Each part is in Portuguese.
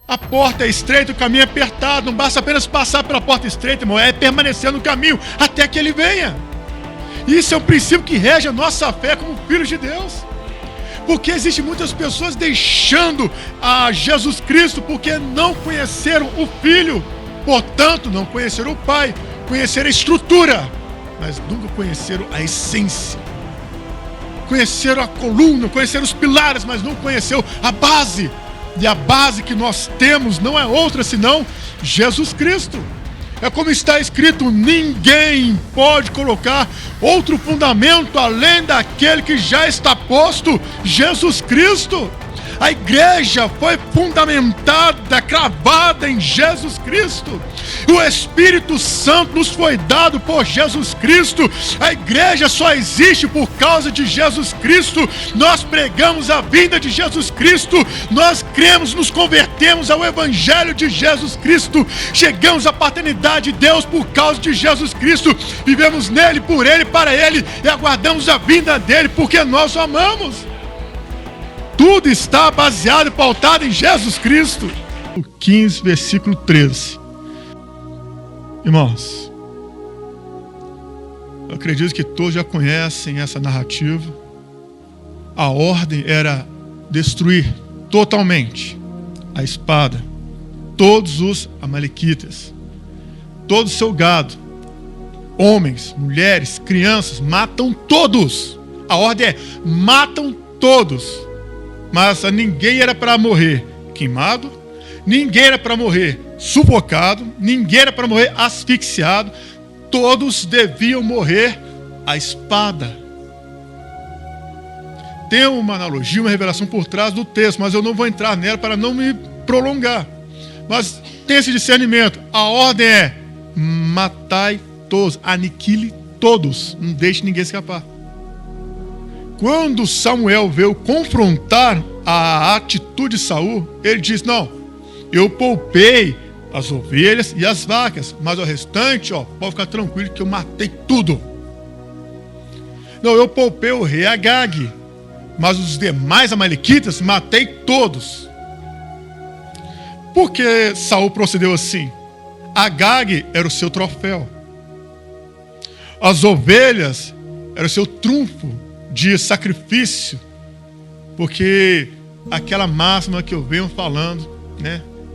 A porta é estreita, o caminho é apertado. Não basta apenas passar pela porta estreita, irmão. É permanecer no caminho até que ele venha. Isso é um princípio que rege a nossa fé como filhos de Deus. Porque existem muitas pessoas deixando a Jesus Cristo porque não conheceram o Filho. Portanto, não conheceram o Pai. Conheceram a estrutura, mas nunca conheceram a essência. Conheceram a coluna, conheceram os pilares, mas não conheceram a base. E a base que nós temos não é outra senão Jesus Cristo. É como está escrito: ninguém pode colocar outro fundamento além daquele que já está posto, Jesus Cristo. A igreja foi fundamentada, cravada em Jesus Cristo. O Espírito Santo nos foi dado por Jesus Cristo. A igreja só existe por causa de Jesus Cristo. Nós pregamos a vinda de Jesus Cristo. Nós cremos, nos convertemos ao Evangelho de Jesus Cristo. Chegamos à paternidade de Deus por causa de Jesus Cristo. Vivemos nele, por ele, para ele, e aguardamos a vinda dele porque nós o amamos. Tudo está baseado e pautado em Jesus Cristo. O 15, versículo 13. Irmãos, eu acredito que todos já conhecem essa narrativa. A ordem era destruir totalmente a espada todos os amalequitas, todo o seu gado, homens, mulheres, crianças, matam todos. A ordem é: matam todos. Mas ninguém era para morrer queimado, ninguém era para morrer sufocado, ninguém era para morrer asfixiado. Todos deviam morrer à espada. Tem uma analogia, uma revelação por trás do texto, mas eu não vou entrar nela para não me prolongar. Mas tem esse discernimento. A ordem é: matai todos, aniquile todos, não deixe ninguém escapar. Quando Samuel veio confrontar a atitude de Saul, ele diz: não, eu poupei as ovelhas e as vacas, mas o restante, pode ficar tranquilo que eu matei tudo. Não, eu poupei o rei Agag, mas os demais amalequitas matei todos. Por que Saul procedeu assim? Agag era o seu troféu. As ovelhas eram o seu trunfo de sacrifício, porque aquela máxima que eu venho falando,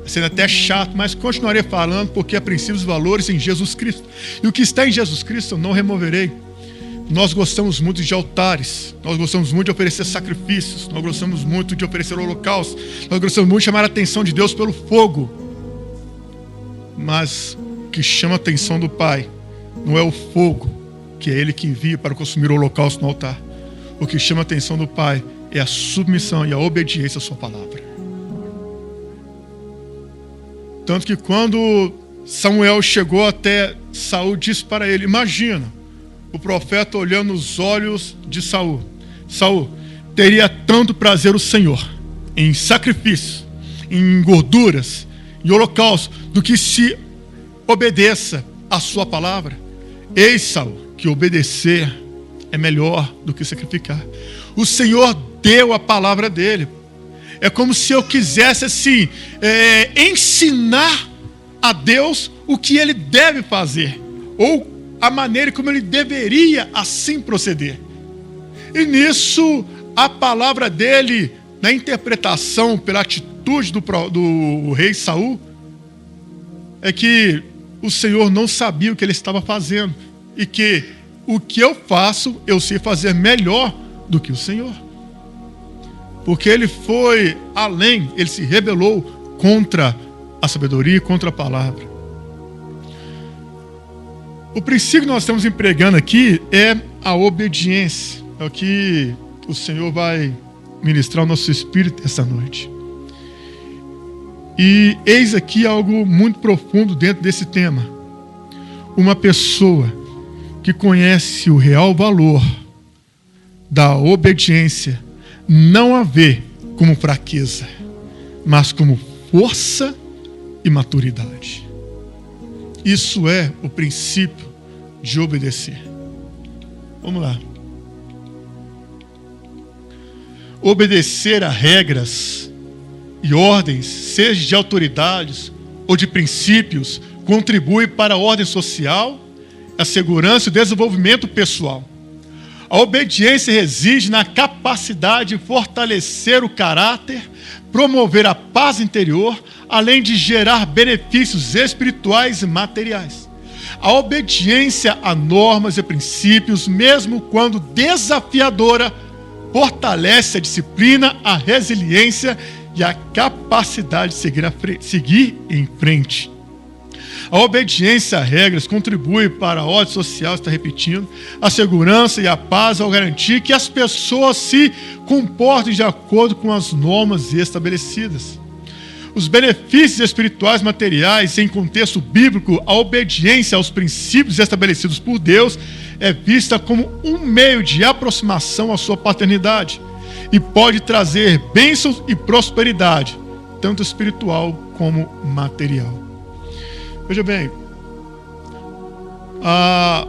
sendo até chato, mas continuarei falando, porque há princípios e valores em Jesus Cristo, e o que está em Jesus Cristo eu não removerei. Nós gostamos muito de altares, nós gostamos muito de oferecer sacrifícios, nós gostamos muito de oferecer holocausto, nós gostamos muito de chamar a atenção de Deus pelo fogo, mas o que chama a atenção do Pai não é o fogo, que é Ele que envia para consumir o holocausto no altar. O que chama a atenção do Pai é a submissão e a obediência à sua palavra. Tanto que quando Samuel chegou até Saul, disse para ele: imagina, o profeta olhando nos olhos de Saul. Saul, teria tanto prazer o Senhor em sacrifício, em gorduras, em holocausto, do que se obedeça à sua palavra. Eis, Saul, que obedecer é melhor do que sacrificar. O Senhor deu a palavra dele. É como se eu quisesse assim, ensinar a Deus o que ele deve fazer, ou a maneira como ele deveria assim proceder. E nisso, a palavra dele, na interpretação pela atitude do rei Saul, é que o Senhor não sabia o que ele estava fazendo, e que o que eu faço, eu sei fazer melhor do que o Senhor. Porque ele foi além, ele se rebelou contra a sabedoria, contra a palavra. O princípio que nós estamos empregando aqui é a obediência. É o que o Senhor vai ministrar ao nosso espírito essa noite. E eis aqui algo muito profundo dentro desse tema. Uma pessoa que conhece o real valor da obediência não a vê como fraqueza, mas como força e maturidade. Isso é o princípio de obedecer. Vamos lá. Obedecer a regras e ordens, seja de autoridades ou de princípios, contribui para a ordem social, a segurança e o desenvolvimento pessoal. A obediência reside na capacidade de fortalecer o caráter, promover a paz interior, além de gerar benefícios espirituais e materiais. A obediência a normas e princípios, mesmo quando desafiadora, fortalece a disciplina, a resiliência e a capacidade de seguir em frente. A obediência a regras contribui para a ordem social, está repetindo, a segurança e a paz ao garantir que as pessoas se comportem de acordo com as normas estabelecidas. Os benefícios espirituais materiais em contexto bíblico, a obediência aos princípios estabelecidos por Deus é vista como um meio de aproximação à sua paternidade e pode trazer bênçãos e prosperidade, tanto espiritual como material. Veja bem, a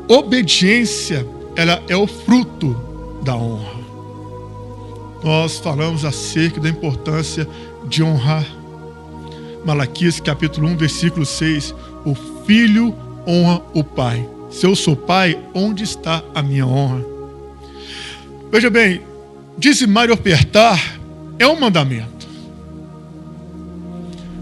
obediência, ela é o fruto da honra. Nós falamos acerca da importância de honrar. Malaquias capítulo 1, versículo 6, o filho honra o pai. Se eu sou pai, onde está a minha honra? Veja bem, dizimar e ofertar é um mandamento.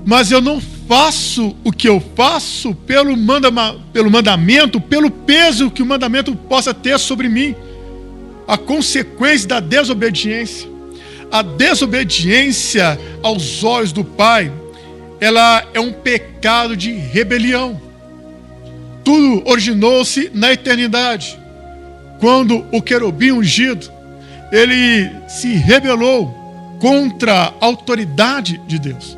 Mas eu não faço o que eu faço pelo mandamento, pelo peso que o mandamento possa ter sobre mim. A consequência da desobediência. A desobediência aos olhos do Pai, ela é um pecado de rebelião. Tudo originou-se na eternidade, quando o querubim ungido, ele se rebelou contra a autoridade de Deus.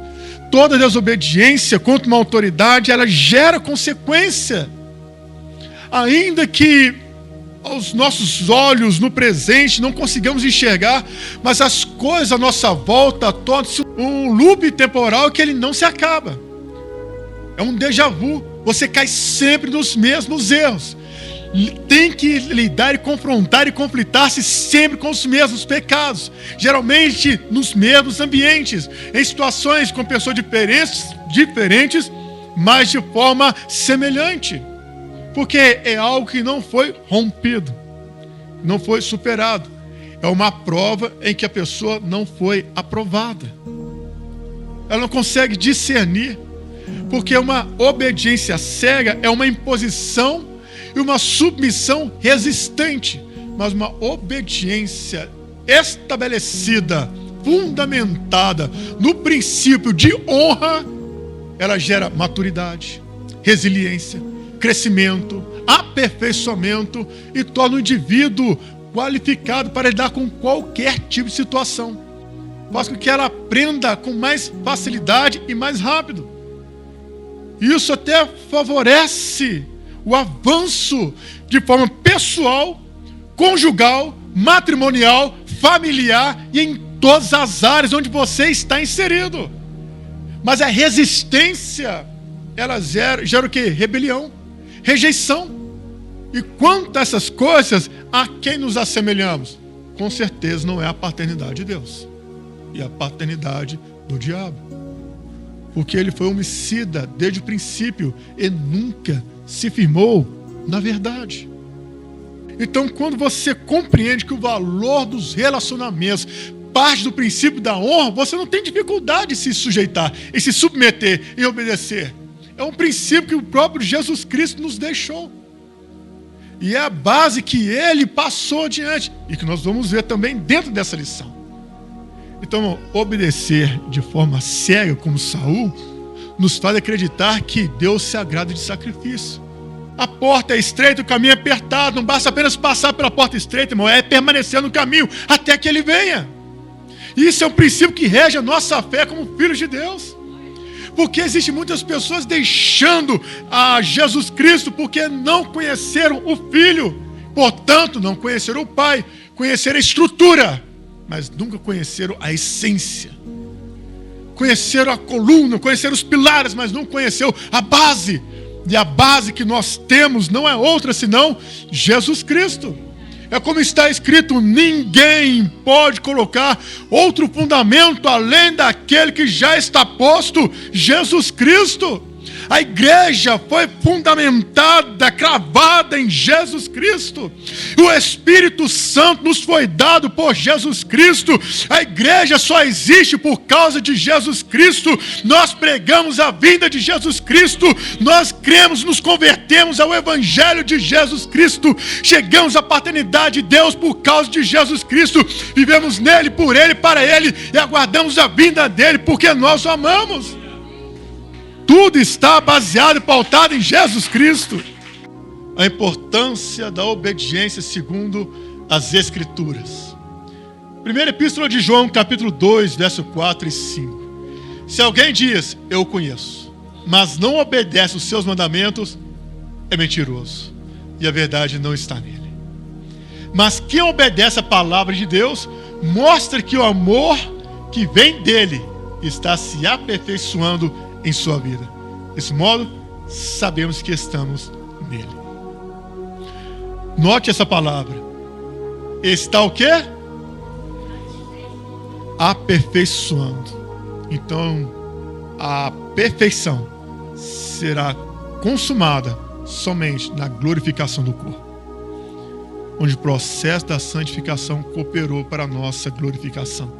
Toda desobediência contra uma autoridade, ela gera consequência. Ainda que aos nossos olhos no presente não consigamos enxergar, mas as coisas à nossa volta tornam-se um loop temporal que ele não se acaba. É um déjà vu. Você cai sempre nos mesmos erros. Tem que lidar e confrontar e conflitar-se sempre com os mesmos pecados, geralmente nos mesmos ambientes, em situações com pessoas diferentes, mas de forma semelhante, porque é algo que não foi rompido, não foi superado, é uma prova em que a pessoa não foi aprovada, ela não consegue discernir, porque uma obediência cega é uma imposição e uma submissão resistente, mas uma obediência estabelecida, fundamentada no princípio de honra, ela gera maturidade, resiliência, crescimento, aperfeiçoamento e torna o indivíduo qualificado para lidar com qualquer tipo de situação. Faz com que ela aprenda com mais facilidade e mais rápido. Isso até favorece o avanço de forma pessoal, conjugal, matrimonial, familiar e em todas as áreas onde você está inserido. Mas a resistência, ela gera o quê? Rebelião, rejeição. E quanto a essas coisas, a quem nos assemelhamos? Com certeza não é a paternidade de Deus, e a paternidade do diabo. Porque ele foi homicida desde o princípio e nunca se firmou na verdade. Então, quando você compreende que o valor dos relacionamentos parte do princípio da honra, você não tem dificuldade de se sujeitar, e se submeter, e obedecer. É um princípio que o próprio Jesus Cristo nos deixou. E é a base que ele passou adiante, e que nós vamos ver também dentro dessa lição. Então, obedecer de forma cega, como Saul, nos faz acreditar que Deus se agrada de sacrifício. A porta é estreita, o caminho é apertado, não basta apenas passar pela porta estreita, irmão, é permanecer no caminho até que ele venha. Isso é um princípio que rege a nossa fé como filhos de Deus. Porque existem muitas pessoas deixando a Jesus Cristo porque não conheceram o Filho. Portanto, não conheceram o Pai, conheceram a estrutura, mas nunca conheceram a essência. Conheceram a coluna, conheceram os pilares, mas não conheceram a base. E a base que nós temos não é outra senão Jesus Cristo. É como está escrito: ninguém pode colocar outro fundamento além daquele que já está posto, Jesus Cristo. A igreja foi fundamentada, cravada em Jesus Cristo. O Espírito Santo nos foi dado por Jesus Cristo. A igreja só existe por causa de Jesus Cristo. Nós pregamos a vinda de Jesus Cristo. Nós cremos, nos convertemos ao Evangelho de Jesus Cristo. Chegamos à paternidade de Deus por causa de Jesus Cristo. Vivemos nele, por ele, para ele, e aguardamos a vinda dele porque nós o amamos. Tudo está baseado e pautado em Jesus Cristo. A importância da obediência segundo as Escrituras. Primeira Epístola de João, capítulo 2, verso 4 e 5. Se alguém diz, eu o conheço, mas não obedece os seus mandamentos, é mentiroso, e a verdade não está nele. Mas quem obedece a palavra de Deus, mostra que o amor que vem dele está se aperfeiçoando em sua vida. Desse modo, sabemos que estamos nele. Note essa palavra. Está o quê? Aperfeiçoando. Então, a perfeição será consumada somente na glorificação do corpo, onde o processo da santificação cooperou para a nossa glorificação.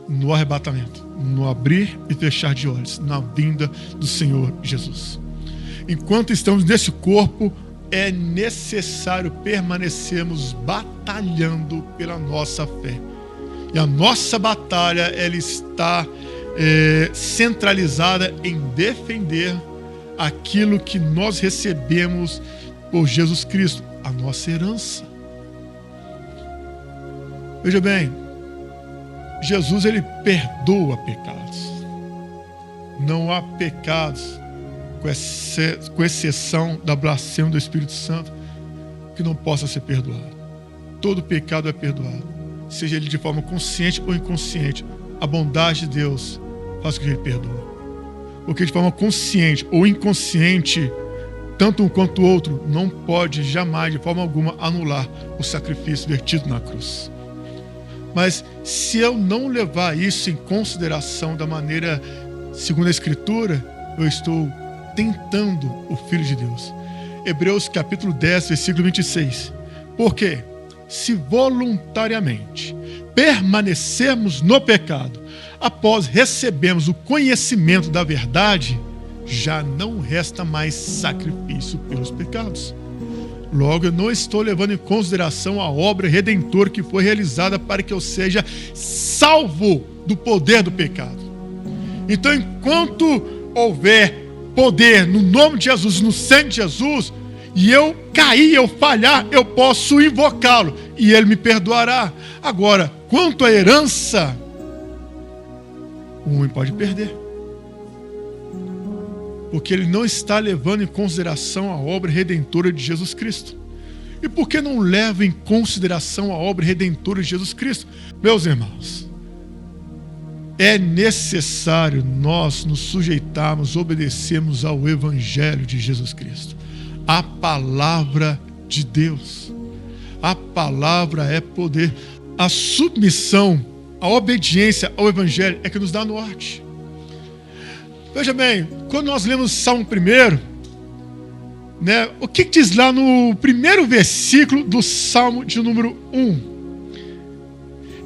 No arrebatamento, no abrir e fechar de olhos, na vinda do Senhor Jesus. Enquanto estamos nesse corpo, é necessário permanecermos batalhando pela nossa fé. E a nossa batalha, ela está centralizada em defender aquilo que nós recebemos por Jesus Cristo, a nossa herança. Veja bem, Jesus, ele perdoa pecados. Não há pecados, com exceção da blasfêmia do Espírito Santo, que não possa ser perdoado. Todo pecado é perdoado, seja ele de forma consciente ou inconsciente. A bondade de Deus faz com que ele perdoe. Porque de forma consciente ou inconsciente, tanto um quanto o outro não pode jamais, de forma alguma, anular o sacrifício vertido na cruz. Mas se eu não levar isso em consideração da maneira segundo a Escritura, eu estou tentando o Filho de Deus. Hebreus capítulo 10, versículo 26. Porque se voluntariamente permanecermos no pecado, após recebermos o conhecimento da verdade, já não resta mais sacrifício pelos pecados. Logo, eu não estou levando em consideração a obra redentora que foi realizada para que eu seja salvo do poder do pecado. Então, enquanto houver poder no nome de Jesus, no sangue de Jesus, e eu cair, eu falhar, eu posso invocá-lo e ele me perdoará. Agora, quanto à herança, o homem pode perder, porque ele não está levando em consideração a obra redentora de Jesus Cristo. E por que não leva em consideração a obra redentora de Jesus Cristo? Meus irmãos, é necessário nós nos sujeitarmos, obedecermos ao Evangelho de Jesus Cristo, a palavra de Deus. A palavra é poder. A submissão, a obediência ao Evangelho é que nos dá norte. Veja bem, quando nós lemos o Salmo 1, né, o que diz lá no primeiro versículo do Salmo de número 1?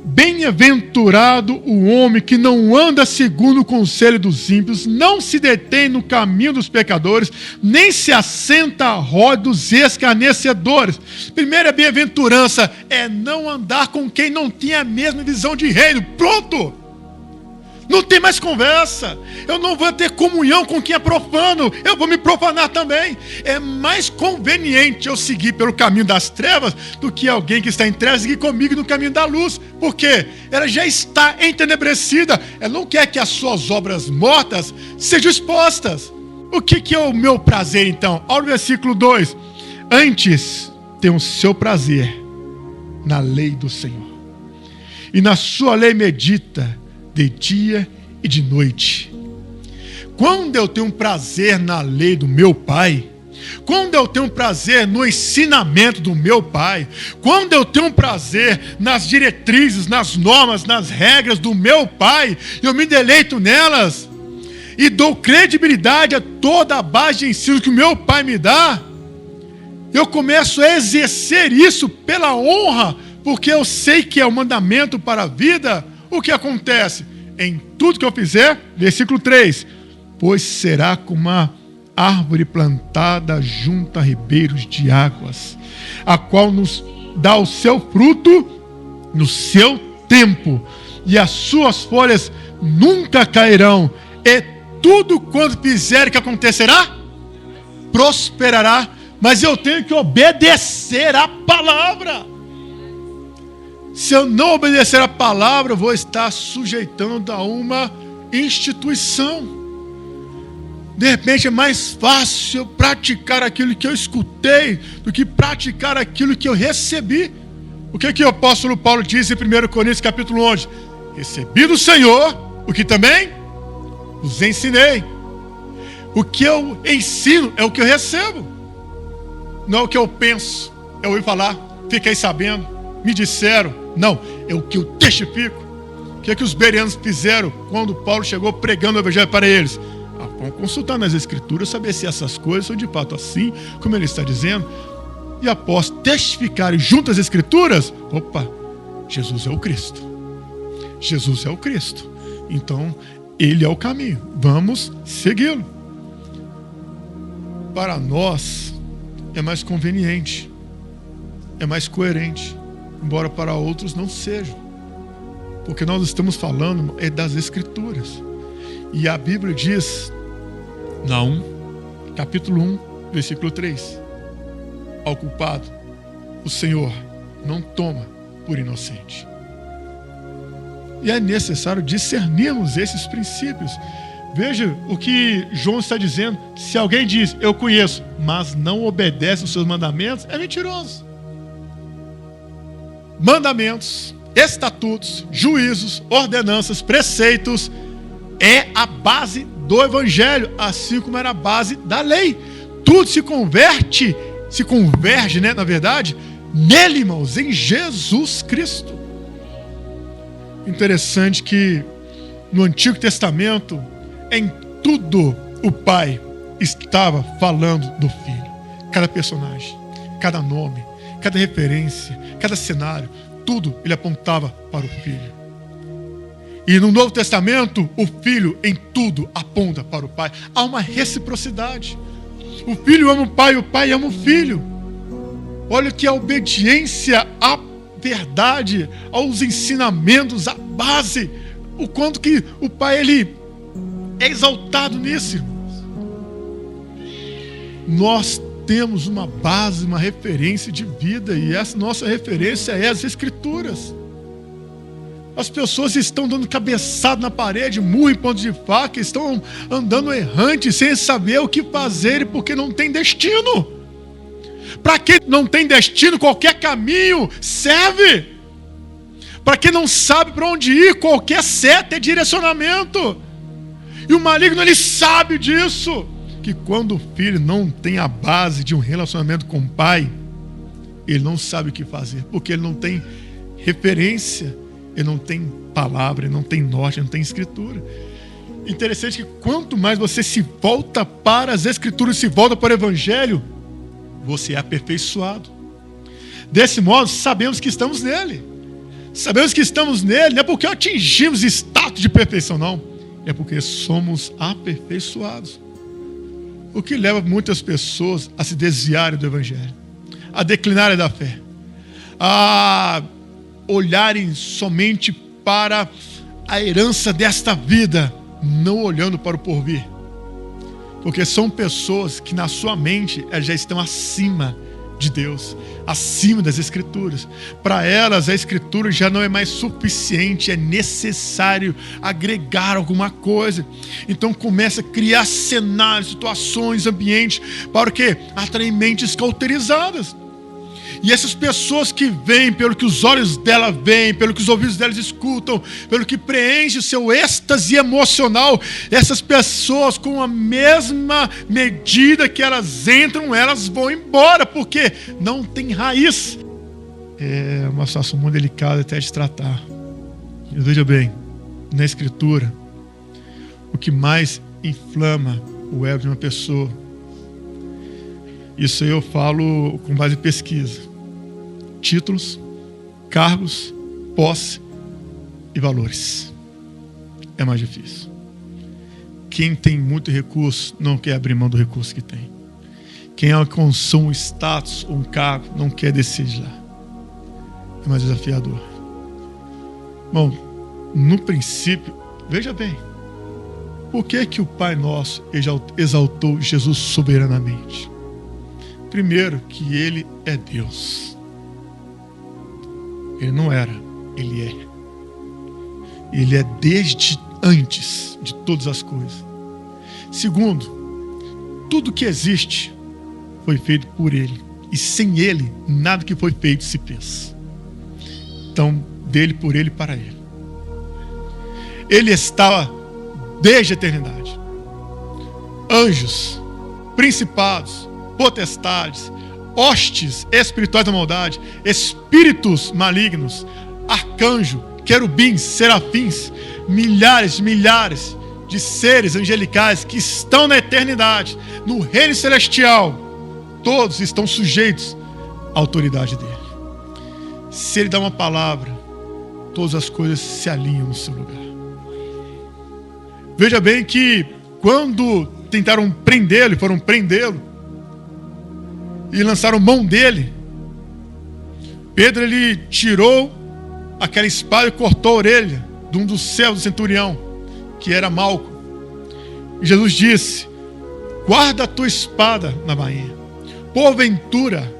Bem-aventurado o homem que não anda segundo o conselho dos ímpios, não se detém no caminho dos pecadores, nem se assenta à roda dos escarnecedores. Primeira bem-aventurança é não andar com quem não tem a mesma visão de reino. Pronto! Não tem mais conversa. Eu não vou ter comunhão com quem é profano. Eu vou me profanar também. É mais conveniente eu seguir pelo caminho das trevas do que alguém que está em trevas seguir comigo no caminho da luz. Por quê? Ela já está entenebrecida. Ela não quer que as suas obras mortas sejam expostas. O que é o meu prazer, então? Olha o versículo 2. Antes tem o seu prazer na lei do Senhor, e na sua lei medita de dia e de noite. Quando eu tenho prazer na lei do meu Pai, quando eu tenho prazer no ensinamento do meu Pai, quando eu tenho prazer nas diretrizes, nas normas, nas regras do meu Pai, eu me deleito nelas e dou credibilidade a toda a base de ensino que o meu Pai me dá, eu começo a exercer isso pela honra, porque eu sei que é o mandamento para a vida. O que acontece? Em tudo que eu fizer, versículo 3, pois será como uma árvore plantada junto a ribeiros de águas, a qual nos dá o seu fruto no seu tempo, e as suas folhas nunca cairão, e tudo quanto fizer, que acontecerá? Prosperará. Mas eu tenho que obedecer a palavra. Se eu não obedecer a palavra, eu vou estar sujeitando a uma instituição. De repente é mais fácil eu praticar aquilo que eu escutei do que praticar aquilo que eu recebi. O que o apóstolo Paulo diz em 1 Coríntios capítulo 11? Recebi do Senhor o que também os ensinei. O que eu ensino é o que eu recebo. Não é o que eu penso, eu ouvi falar, fiquei sabendo, me disseram. Não, é o que eu testifico. O que os bereanos fizeram quando Paulo chegou pregando o evangelho para eles? Vão consultar nas escrituras, saber se essas coisas são de fato assim, como ele está dizendo. E após testificarem junto às escrituras, opa, Jesus é o Cristo. Jesus é o Cristo. Então, ele é o caminho. Vamos segui-lo. Para nós, é mais conveniente, é mais coerente, embora para outros não seja, porque nós estamos falando das Escrituras, e a Bíblia diz, Naum, capítulo 1, versículo 3, ao culpado, o Senhor não toma por inocente. E é necessário discernirmos esses princípios. Veja o que João está dizendo. Se alguém diz, eu conheço, mas não obedece os seus mandamentos, é mentiroso. Mandamentos, estatutos, juízos, ordenanças, preceitos, é a base do evangelho, assim como era a base da lei. Tudo se converge, né, na verdade, nele, irmãos, em Jesus Cristo. Interessante que no Antigo Testamento, em tudo o Pai estava falando do Filho. Cada personagem, cada nome, cada referência, cada cenário, tudo ele apontava para o Filho. E no Novo Testamento, o Filho em tudo aponta para o Pai. Há uma reciprocidade. O Filho ama o Pai, o Pai ama o Filho. Olha que a obediência à verdade, aos ensinamentos, à base, o quanto que o Pai ele é exaltado nisso, irmãos. Nós temos uma base, uma referência de vida, e essa nossa referência é as Escrituras. As pessoas estão dando cabeçada na parede, murro em ponto de faca, estão andando errantes, sem saber o que fazer, porque não tem destino. Para quem não tem destino, qualquer caminho serve. Para quem não sabe para onde ir, qualquer seta é direcionamento. E o maligno, ele sabe disso, que quando o filho não tem a base de um relacionamento com o pai, ele não sabe o que fazer, porque ele não tem referência, ele não tem palavra, ele não tem norte, ele não tem escritura. Interessante que quanto mais você se volta para as escrituras, se volta para o evangelho, você é aperfeiçoado. Desse modo, sabemos que estamos nele. Sabemos que estamos nele, não é porque atingimos status de perfeição, não. É porque somos aperfeiçoados. O que leva muitas pessoas a se desviarem do evangelho, a declinarem da fé, a olharem somente para a herança desta vida, não olhando para o porvir. Porque são pessoas que na sua mente elas já estão acima de Deus, acima das Escrituras. Para elas a Escritura já não é mais suficiente, é necessário agregar alguma coisa. Então começa a criar cenários, situações, ambientes, para o quê? Atrair mentes cauterizadas. E essas pessoas que veem pelo que os olhos dela veem, pelo que os ouvidos delas escutam, pelo que preenche o seu êxtase emocional, essas pessoas, com a mesma medida que elas entram, elas vão embora, porque não tem raiz. É uma situação muito delicada até de tratar. E veja bem, na Escritura, o que mais inflama o ego de uma pessoa, isso eu falo com base em pesquisa: títulos, cargos, posse e valores. É mais difícil. Quem tem muito recurso não quer abrir mão do recurso que tem. Quem alcançou um status ou um cargo não quer descer de lá. É mais desafiador. Bom, no princípio, veja bem, por que o Pai Nosso exaltou Jesus soberanamente? Primeiro, que Ele é Deus. Ele não era, Ele é. Ele é desde antes de todas as coisas. Segundo, tudo que existe foi feito por Ele. E sem Ele, nada que foi feito se fez. Então, dele, por Ele e para Ele. Ele estava desde a eternidade. Anjos, principados, potestades, hostes espirituais da maldade, espíritos malignos, arcanjo, querubins, serafins, milhares de seres angelicais que estão na eternidade, no reino celestial, todos estão sujeitos à autoridade dele. Se ele dá uma palavra, todas as coisas se alinham no seu lugar. Veja bem que quando tentaram prendê-lo, foram prendê-lo e lançaram mão dele, Pedro, ele tirou aquela espada e cortou a orelha de um dos servos do centurião, que era Malco. E Jesus disse: guarda a tua espada na bainha. Porventura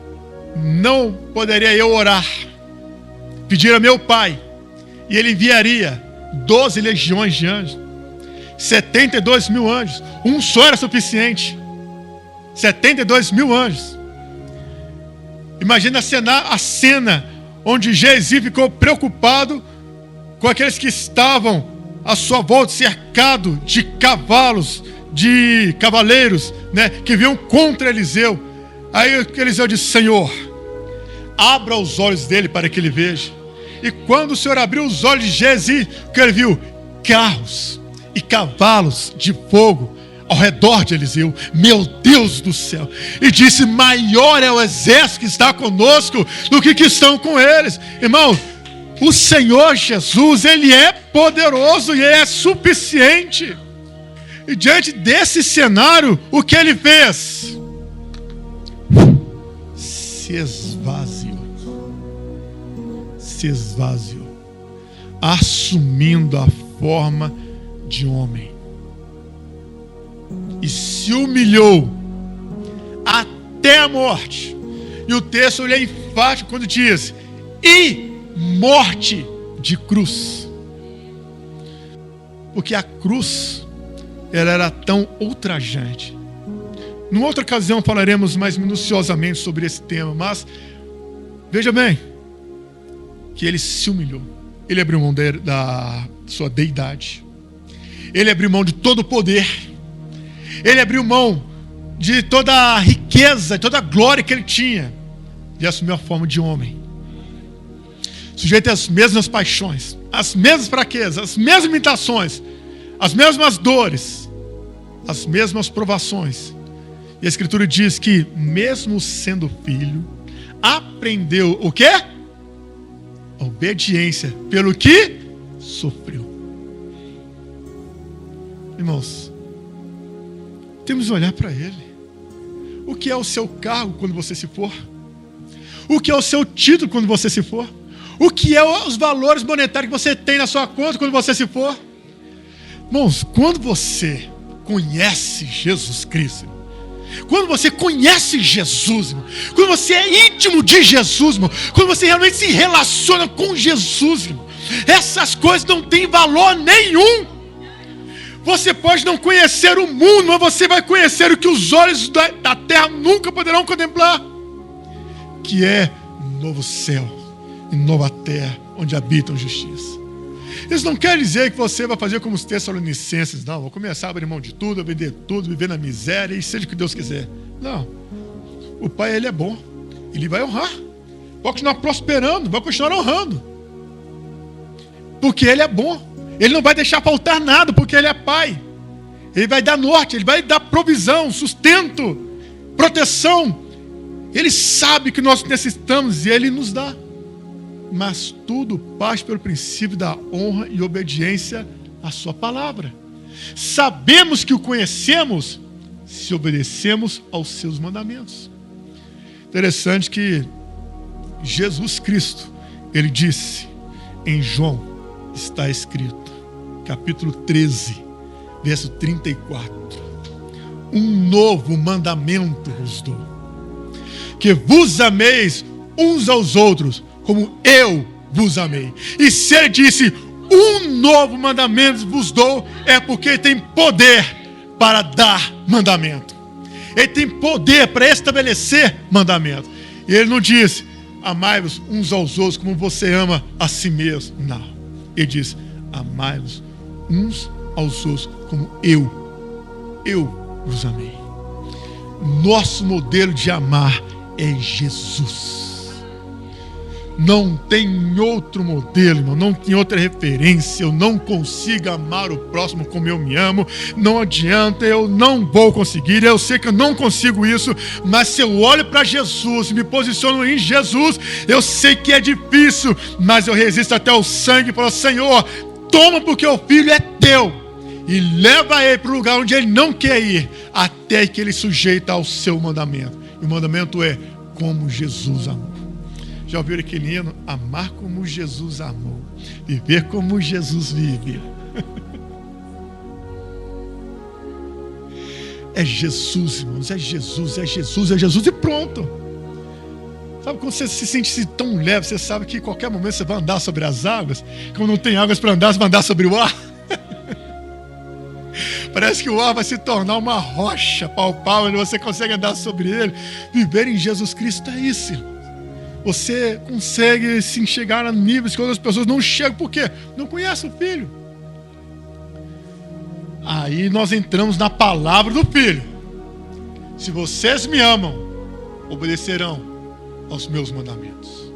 não poderia eu orar, pedir a meu Pai, e ele enviaria 12 legiões de anjos, 72 mil anjos. Um só era suficiente. 72 mil anjos. Imagina a cena onde Geazi ficou preocupado com aqueles que estavam à sua volta, cercado de cavalos, de cavaleiros, né, que vinham contra Eliseu. Aí Eliseu disse: Senhor, abra os olhos dele para que ele veja. E quando o Senhor abriu os olhos de Geazi, o que ele viu? Carros e cavalos de fogo ao redor de Eliseu. Meu Deus do céu! E disse: maior é o exército que está conosco do que estão com eles. Irmão, o Senhor Jesus, Ele é poderoso e é suficiente. E diante desse cenário, o que Ele fez? Se esvaziou, assumindo a forma de homem, e se humilhou até a morte. E o texto ele é enfático quando diz: e morte de cruz. Porque a cruz, ela era tão ultrajante. Numa outra ocasião falaremos mais minuciosamente sobre esse tema, mas veja bem que ele se humilhou. Ele abriu mão da sua deidade. Ele abriu mão de todo o poder. Ele abriu mão de toda a riqueza, toda a glória que ele tinha, e assumiu a forma de homem, sujeito às mesmas paixões, às mesmas fraquezas, às mesmas limitações, as mesmas dores, as mesmas provações. E a Escritura diz que, mesmo sendo filho, aprendeu o quê? A obediência, pelo que sofreu. Irmãos, temos que olhar para Ele. O que é o seu cargo quando você se for? O que é o seu título quando você se for? O que é os valores monetários que você tem na sua conta quando você se for? Irmãos, quando você conhece Jesus Cristo, quando você conhece Jesus, irmão, quando você é íntimo de Jesus, irmão, quando você realmente se relaciona com Jesus, irmão, essas coisas não têm valor nenhum. Você pode não conhecer o mundo, mas você vai conhecer o que os olhos da terra nunca poderão contemplar, que é novo céu e nova terra, onde habitam justiça. Isso não quer dizer que você vai fazer como os Tessalonicenses. Não, vou começar a abrir mão de tudo, a vender tudo, viver na miséria e seja o que Deus quiser. Não. O Pai, Ele é bom. Ele vai honrar. Vai continuar prosperando, vai continuar honrando. Porque Ele é bom. Ele não vai deixar faltar nada, porque Ele é Pai. Ele vai dar norte, Ele vai dar provisão, sustento, proteção. Ele sabe que nós necessitamos e Ele nos dá. Mas tudo parte pelo princípio da honra e obediência à sua palavra. Sabemos que o conhecemos se obedecemos aos seus mandamentos. Interessante que Jesus Cristo, Ele disse em João, está escrito, capítulo 13, verso 34, um novo mandamento vos dou, que vos ameis uns aos outros, como eu vos amei. E se Ele disse, um novo mandamento vos dou, é porque Ele tem poder para dar mandamento. Ele tem poder para estabelecer mandamento. E Ele não disse, amai-vos uns aos outros como você ama a si mesmo. Não. Ele diz, amai-vos uns aos outros como eu vos amei. Nosso modelo de amar é Jesus. Não tem outro modelo, irmão, não tem outra referência. Eu não consigo amar o próximo como eu me amo. Não adianta, eu não vou conseguir. Eu sei que eu não consigo isso, mas se eu olho para Jesus e me posiciono em Jesus, eu sei que é difícil, mas eu resisto até o sangue e falo, Senhor, toma porque o filho é teu e leva ele para o lugar onde ele não quer ir, até que ele sujeita ao seu mandamento. E o mandamento é como Jesus amou. Já ouviram aquele hino? Amar como Jesus amou, viver como Jesus vive. É Jesus, irmãos, é Jesus, é Jesus, é Jesus e pronto. Sabe quando você se sente tão leve, você sabe que em qualquer momento você vai andar sobre as águas. Quando não tem águas para andar, você vai andar sobre o ar. Parece que o ar vai se tornar uma rocha palpável, onde você consegue andar sobre ele. Viver em Jesus Cristo é isso, irmão. Você consegue se enxergar a níveis que outras pessoas não chegam. Por quê? Não conhecem o Filho. Aí nós entramos na palavra do Filho. Se vocês me amam, obedecerão aos meus mandamentos.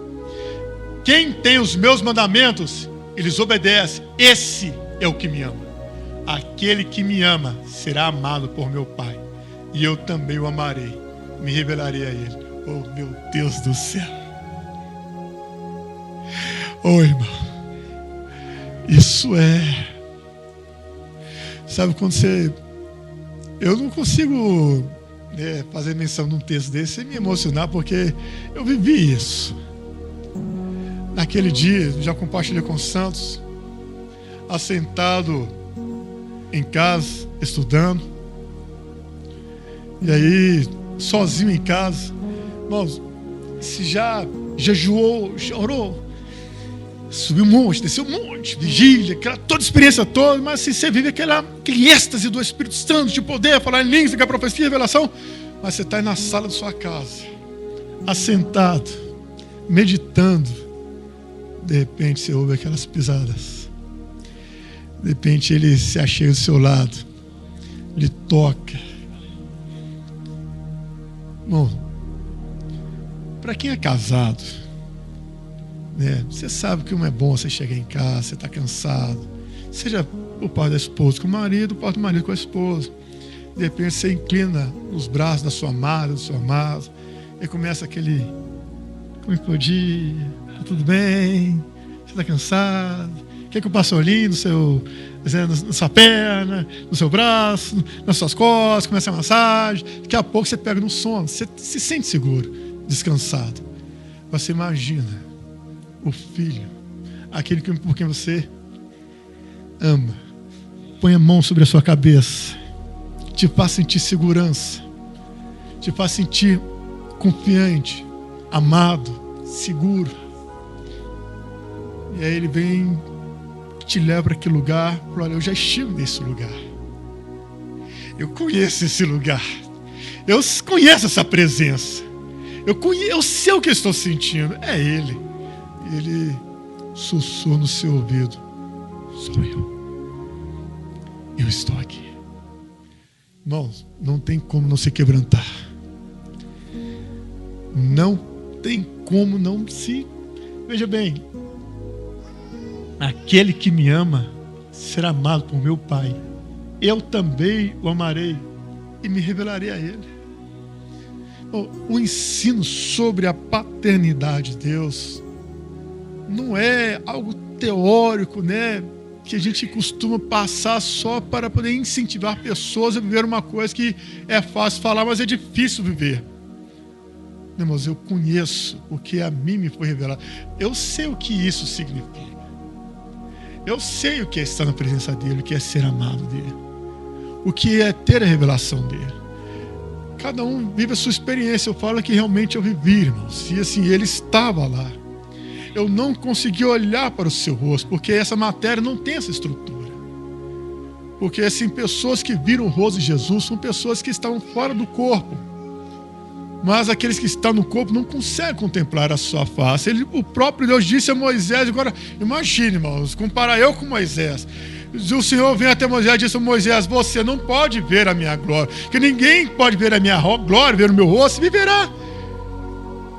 Quem tem os meus mandamentos, eles obedecem. Esse é o que me ama. Aquele que me ama será amado por meu Pai. E eu também o amarei. Me revelarei a ele. Oh, meu Deus do céu. Oh, irmão, isso é... Sabe quando você... Eu não consigo fazer menção num texto desse sem me emocionar, porque eu vivi isso. Naquele dia, já compartilhei com os santos, assentado em casa, estudando, e aí, sozinho em casa. Irmãos, se já jejuou, orou, subiu um monte, desceu um monte, vigília, toda a experiência toda, mas se você vive aquele êxtase do Espírito Santo, de poder falar em línguas, que é a profecia, a revelação, mas você está aí na sala da sua casa, assentado, meditando, de repente você ouve aquelas pisadas, de repente ele se achega do seu lado, lhe toca. Bom, para quem é casado, você sabe que não é bom você chegar em casa, você está cansado, seja o pai da esposa com o marido, o pai do marido com a esposa. De repente você inclina nos braços da sua amada, do seu amado, e começa aquele: como é que foi o dia? Tá tudo bem? Você está cansado? Quer que eu passe o olhinho na sua perna, no seu braço, nas suas costas, começa a massagem? Daqui a pouco você pega no sono, você se sente seguro, descansado. Você imagina o filho, aquele por quem você ama, põe a mão sobre a sua cabeça, te faz sentir segurança, te faz sentir confiante, amado, seguro. E aí ele vem, te leva para aquele lugar, fala: olha, eu já estive nesse lugar, eu conheço esse lugar, eu conheço essa presença, Eu sei o que eu estou sentindo. É Ele. Ele sussurra no seu ouvido: sou eu. Eu estou aqui. Irmãos, não tem como não se quebrantar. Não tem como não se... Veja bem, aquele que me ama será amado por meu Pai. Eu também o amarei e me revelarei a Ele. O ensino sobre a paternidade de Deus não é algo teórico, né? Que a gente costuma passar só para poder incentivar pessoas a viver uma coisa que é fácil falar, mas é difícil viver. Irmãos, eu conheço, porque a mim me foi revelado. Eu sei o que isso significa. Eu sei o que é estar na presença dele, o que é ser amado dele, o que é ter a revelação dele. Cada um vive a sua experiência. Eu falo que realmente eu vivi, irmãos. E assim, ele estava lá. Eu não consegui olhar para o seu rosto, porque essa matéria não tem essa estrutura. Porque assim, pessoas que viram o rosto de Jesus são pessoas que estavam fora do corpo. Mas aqueles que estão no corpo não conseguem contemplar a sua face. O próprio Deus disse a Moisés, agora imagine, irmãos, comparar eu com Moisés. O Senhor veio até Moisés e disse a Moisés: você não pode ver a minha glória, que ninguém pode ver a minha glória, ver o meu rosto e viverá.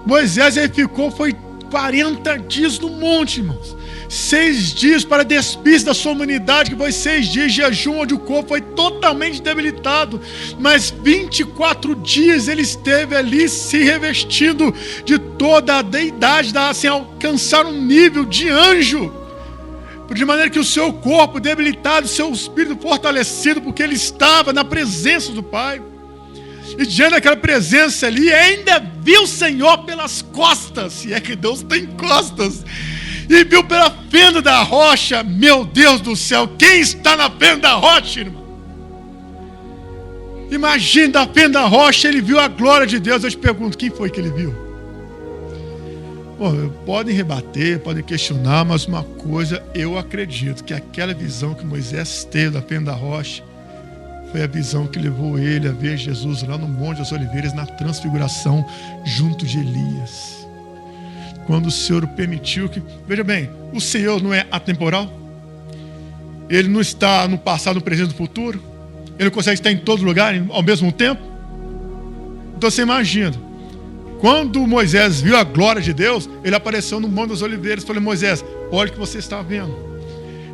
Moisés aí foi 40 dias no monte, irmãos. 6 dias para despir da sua humanidade, que foi 6 dias de jejum, onde o corpo foi totalmente debilitado. Mas 24 dias ele esteve ali se revestindo de toda a deidade, assim, alcançar um nível de anjo. De maneira que o seu corpo debilitado, o seu espírito fortalecido, porque ele estava na presença do Pai. E diante daquela presença ali, ainda viu o Senhor pelas costas, se é que Deus tem costas, e viu pela fenda da rocha. Meu Deus do céu, quem está na fenda da rocha, irmão? Imagine, da fenda da rocha, ele viu a glória de Deus. Eu te pergunto, quem foi que ele viu? Bom, podem rebater, podem questionar, mas uma coisa eu acredito, que aquela visão que Moisés teve da fenda da rocha foi a visão que levou ele a ver Jesus lá no Monte das Oliveiras, na transfiguração, junto de Elias. Quando o Senhor permitiu que... Veja bem, o Senhor não é atemporal? Ele não está no passado, no presente e no futuro? Ele não consegue estar em todo lugar ao mesmo tempo? Então você imagina, quando Moisés viu a glória de Deus, ele apareceu no Monte das Oliveiras e falou: Moisés, olha o que você está vendo.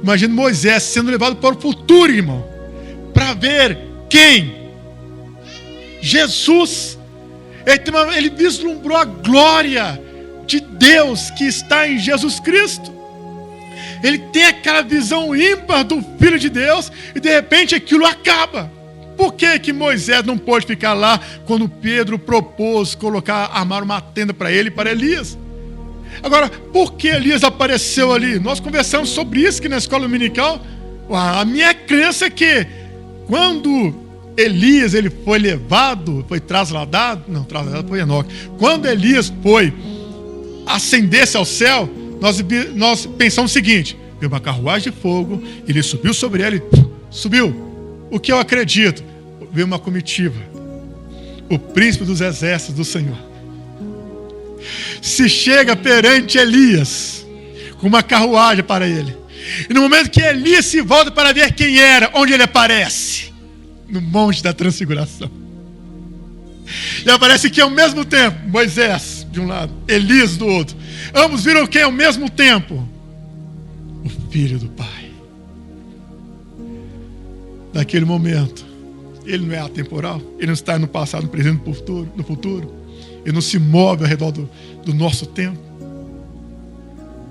Imagina Moisés sendo levado para o futuro, irmão, para ver quem? Jesus. Ele vislumbrou a glória de Deus que está em Jesus Cristo. Ele tem aquela visão ímpar do Filho de Deus e de repente aquilo acaba. Por que Moisés não pôde ficar lá quando Pedro propôs armar uma tenda para ele e para Elias? Agora, por que Elias apareceu ali? Nós conversamos sobre isso aqui na escola dominical. A minha crença é que quando Elias foi levado, foi trasladado foi Enoque. Quando Elias foi ascender-se ao céu, nós pensamos o seguinte: viu uma carruagem de fogo, ele subiu sobre ela e subiu. O que eu acredito? Veio uma comitiva, o príncipe dos exércitos do Senhor se chega perante Elias com uma carruagem para ele. E no momento que Elias se volta para ver quem era, onde ele aparece? No Monte da Transfiguração. E aparece que ao mesmo tempo, Moisés de um lado, Elias do outro. Ambos viram quem ao mesmo tempo? O Filho do Pai. Naquele momento, ele não é atemporal, ele não está no passado, no presente, no futuro. Ele não se move ao redor do nosso tempo.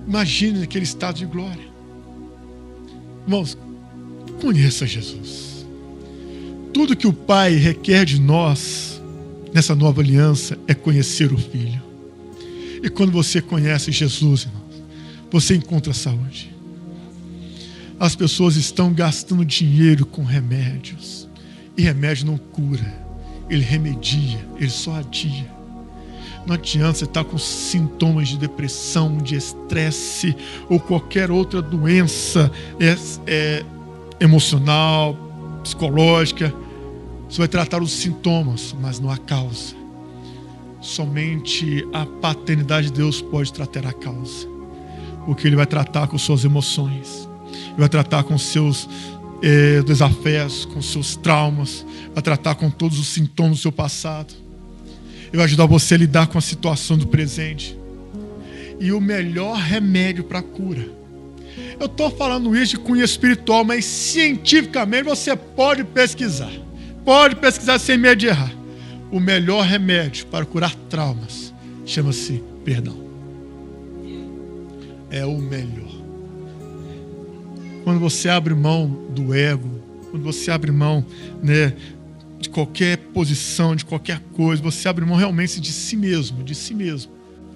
Imagine aquele estado de glória. Irmãos, conheça Jesus. Tudo que o Pai requer de nós nessa nova aliança é conhecer o Filho. E quando você conhece Jesus, irmãos, você encontra saúde. As pessoas estão gastando dinheiro com remédios. E remédio não cura. Ele remedia, ele só adia. Não adianta você estar com sintomas de depressão, de estresse ou qualquer outra doença emocional, psicológica. Você vai tratar os sintomas, mas não a causa. somente a paternidade de Deus pode tratar a causa. Porque Ele vai tratar com suas emoções, Ele vai tratar com seus desafios, com seus traumas, vai tratar com todos os sintomas do seu passado. Ele vai ajudar você a lidar com a situação do presente. E o melhor remédio para a cura. Eu estou falando isso de cunho espiritual, mas cientificamente você pode pesquisar. Pode pesquisar sem medo de errar. O melhor remédio para curar traumas chama-se perdão. É o melhor. Quando você abre mão do ego, quando você abre mão, né, de qualquer posição, de qualquer coisa, você abre mão realmente de si mesmo,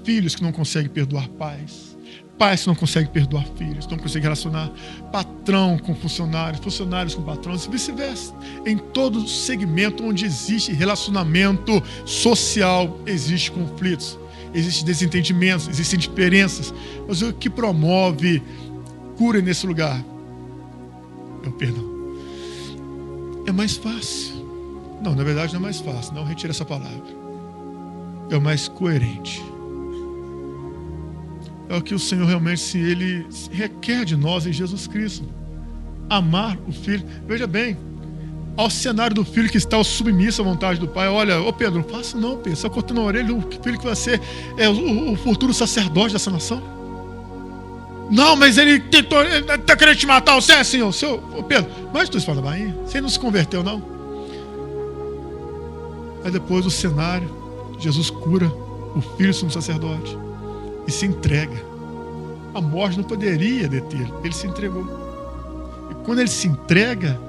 Filhos que não conseguem perdoar pais, pais que não conseguem perdoar filhos, não conseguem relacionar patrão com funcionários, funcionários com patrões e vice-versa. Em todo segmento onde existe relacionamento social, existe conflitos, existem desentendimentos, existem diferenças. Mas o que promove cura nesse lugar é o perdão. É mais fácil. Não, na verdade não é mais fácil. Não retira essa palavra. É o mais coerente. É o que o Senhor realmente, Ele requer de nós em Jesus Cristo. Amar o Filho. Veja bem, ao cenário do filho que está submisso à vontade do Pai. Olha, ô Pedro, não faça não, Pedro. Você está cortando a orelha do filho que vai ser o futuro sacerdote dessa nação. Não, mas ele tentou, ele está querendo te matar. Você é assim, ô Pedro. Mas tu fala da Bahia, você não se converteu, não? Aí depois do cenário, Jesus cura o filho sumo sacerdote e se entrega. A morte não poderia deter, ele se entregou. E quando ele se entrega,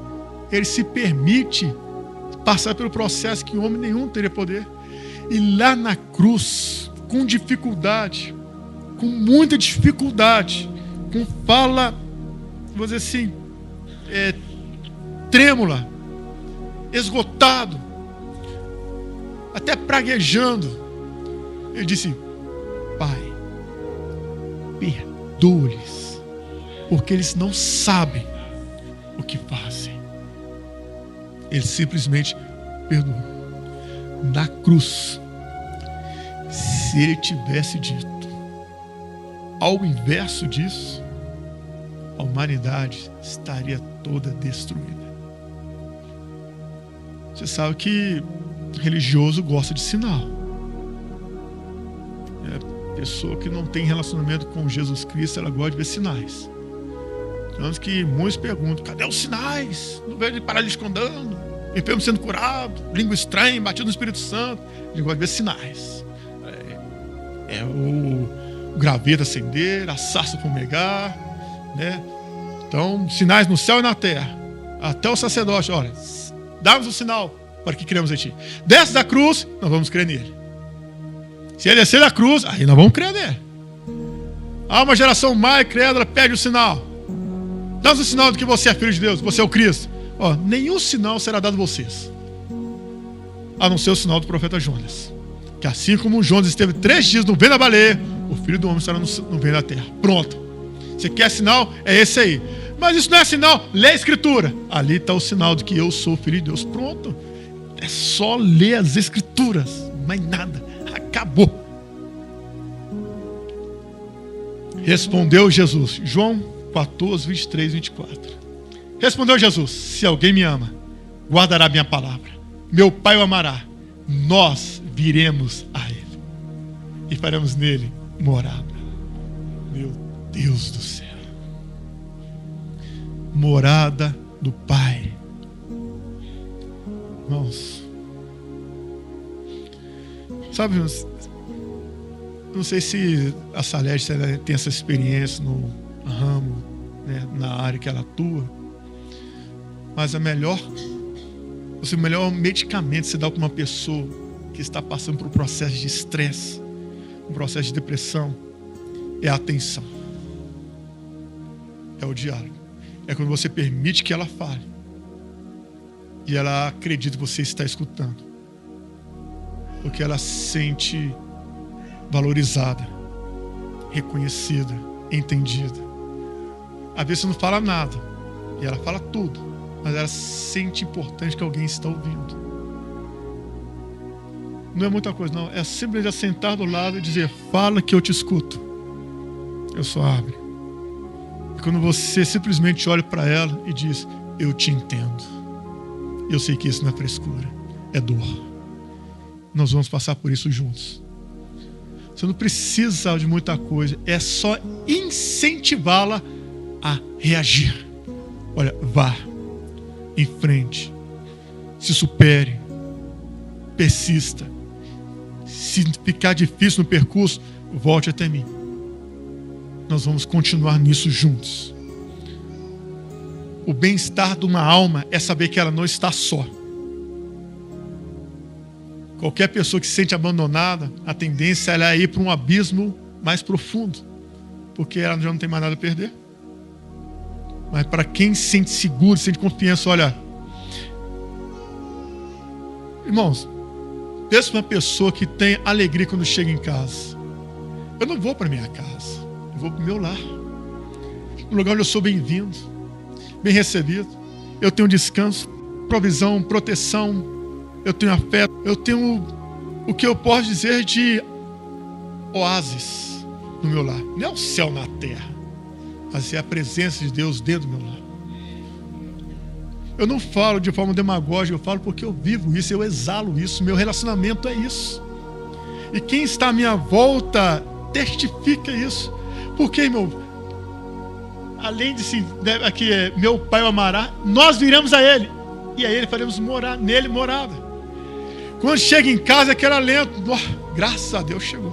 ele se permite passar pelo processo que homem nenhum teria poder. E lá na cruz, com dificuldade, com muita dificuldade, com fala, vou dizer assim, trêmula, esgotado, até praguejando, ele disse: Pai, perdoa-lhes, porque eles não sabem o que fazem. Ele simplesmente perdoou. Na cruz, se ele tivesse dito ao inverso disso, a humanidade estaria toda destruída. Você sabe que religioso gosta de sinal. A pessoa que não tem relacionamento com Jesus Cristo, ela gosta de ver sinais. Tanto que muitos perguntam: cadê os sinais? Não vejo paralítico andando, enfermo sendo curado, língua estranha, batido no Espírito Santo. Ele gosta de ver sinais. O graveto acender, a sarça fumegar, né? Então, sinais no céu e na terra. Até o sacerdote, olha, dá-nos o sinal para que cremos em ti. Desce da cruz, nós vamos crer nele. Se ele descer da cruz, aí nós vamos crer nele. Há uma geração mais crédula, pede o sinal. Dá-nos o sinal de que você é filho de Deus, você é o Cristo. Nenhum sinal será dado a vocês, a não ser o sinal do profeta Jonas. Que assim como Jonas esteve 3 dias no ventre da baleia, o Filho do Homem estará no ventre da terra. Pronto. Você quer sinal? É esse aí. Mas isso não é sinal. Lê a Escritura. Ali está o sinal de que eu sou filho de Deus. Pronto. É só ler as Escrituras. Mais nada. Acabou. Respondeu Jesus. João 14, 23, 24. Respondeu Jesus: se alguém me ama, guardará minha palavra. Meu Pai o amará. Nós viremos a ele e faremos nele morada. Meu Deus do céu. Morada do Pai. Irmãos, sabe, não sei se a Salete tem essa experiência no ramo, né, na área que ela atua, mas o melhor medicamento que você dá para uma pessoa que está passando por um processo de estresse, um processo de depressão, é a atenção. É o diálogo. É quando você permite que ela fale e ela acredita que você está escutando, porque ela se sente valorizada, reconhecida, entendida. Às vezes você não fala nada e ela fala tudo, mas ela sente importante que alguém está ouvindo. Não é muita coisa, não. É simplesmente sentar do lado e dizer: fala que eu te escuto. Eu só abro. E quando você simplesmente olha para ela e diz: eu te entendo. Eu sei que isso não é frescura, é dor. Nós vamos passar por isso juntos. Você não precisa de muita coisa, é só incentivá-la a reagir. Olha, vá em frente, se supere, persista. Se ficar difícil no percurso, volte até mim. Nós vamos continuar nisso juntos. O bem-estar de uma alma é saber que ela não está só. Qualquer pessoa que se sente abandonada, a tendência é ir para um abismo mais profundo, porque ela já não tem mais nada a perder. Mas para quem se sente seguro, sente confiança, olha, irmãos, pensa uma pessoa que tem alegria quando chega em casa. Eu não vou para minha casa, eu vou para o meu lar, um lugar onde eu sou bem-vindo, bem recebido. Eu tenho descanso, provisão, proteção, eu tenho afeto, eu tenho o que eu posso dizer de oásis no meu lar. Não é o céu na terra, mas é a presença de Deus dentro do meu lar. Eu não falo de forma demagógica, eu falo porque eu vivo isso, eu exalo isso, meu relacionamento é isso. E quem está à minha volta testifica isso. Porque, irmão, além de aqui é meu Pai o amará, nós viremos a Ele, e a Ele faremos morar, nele morada. Quando chega em casa, é aquele alento, graças a Deus chegou.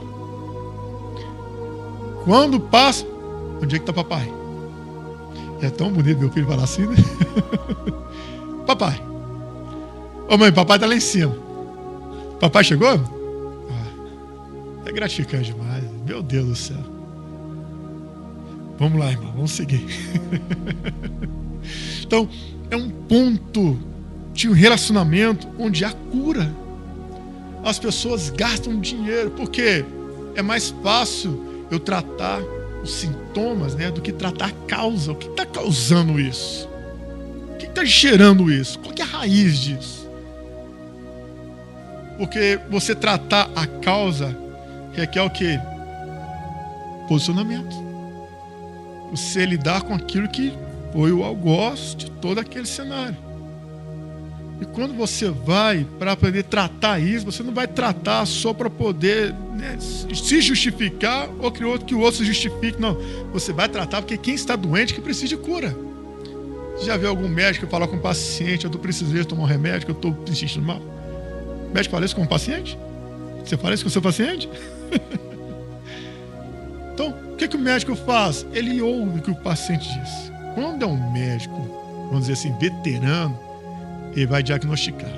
Quando passa, onde é que está papai? É tão bonito meu filho falar assim, né? Papai. Ô mãe, papai está lá em cima. Papai chegou? É gratificante demais. Meu Deus do céu. Vamos lá, irmão, vamos seguir. Então, é um ponto de um relacionamento onde há cura. As pessoas gastam dinheiro, porque é mais fácil eu tratar os sintomas, né, do que tratar a causa. O que está causando isso? O que está gerando isso? Qual que é a raiz disso? Porque você tratar a causa requer o quê? Posicionamento. Você lidar com aquilo que foi o algoz de todo aquele cenário. E quando você vai para poder tratar isso, você não vai tratar só para poder, né, se justificar ou que o outro se justifique. Não, você vai tratar porque quem está doente que precisa de cura. Você já viu algum médico falar com um paciente: eu precisei tomar um remédio, que eu estou me sentindo mal? O médico fala isso com o paciente? Você fala isso com o seu paciente? Então, o que o médico faz? Ele ouve o que o paciente diz. Quando é um médico, vamos dizer assim, veterano, ele vai diagnosticar.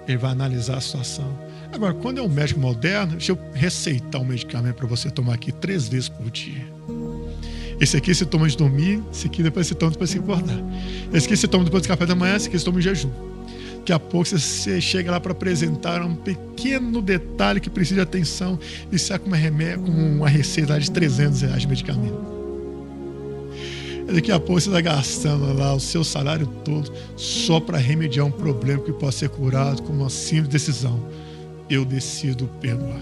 Ele vai analisar a situação. Agora, quando é um médico moderno, deixa eu receitar um medicamento para você tomar aqui 3 vezes por dia. Esse aqui você toma antes de dormir, esse aqui depois você toma depois de se acordar. Esse aqui você toma depois do café da manhã, esse aqui você toma em jejum. Daqui a pouco você chega lá para apresentar um pequeno detalhe que precisa de atenção e sai com uma receita de R$300 de medicamento. Daqui a pouco você está gastando lá o seu salário todo só para remediar um problema que pode ser curado com uma simples decisão. Eu decido perdoar.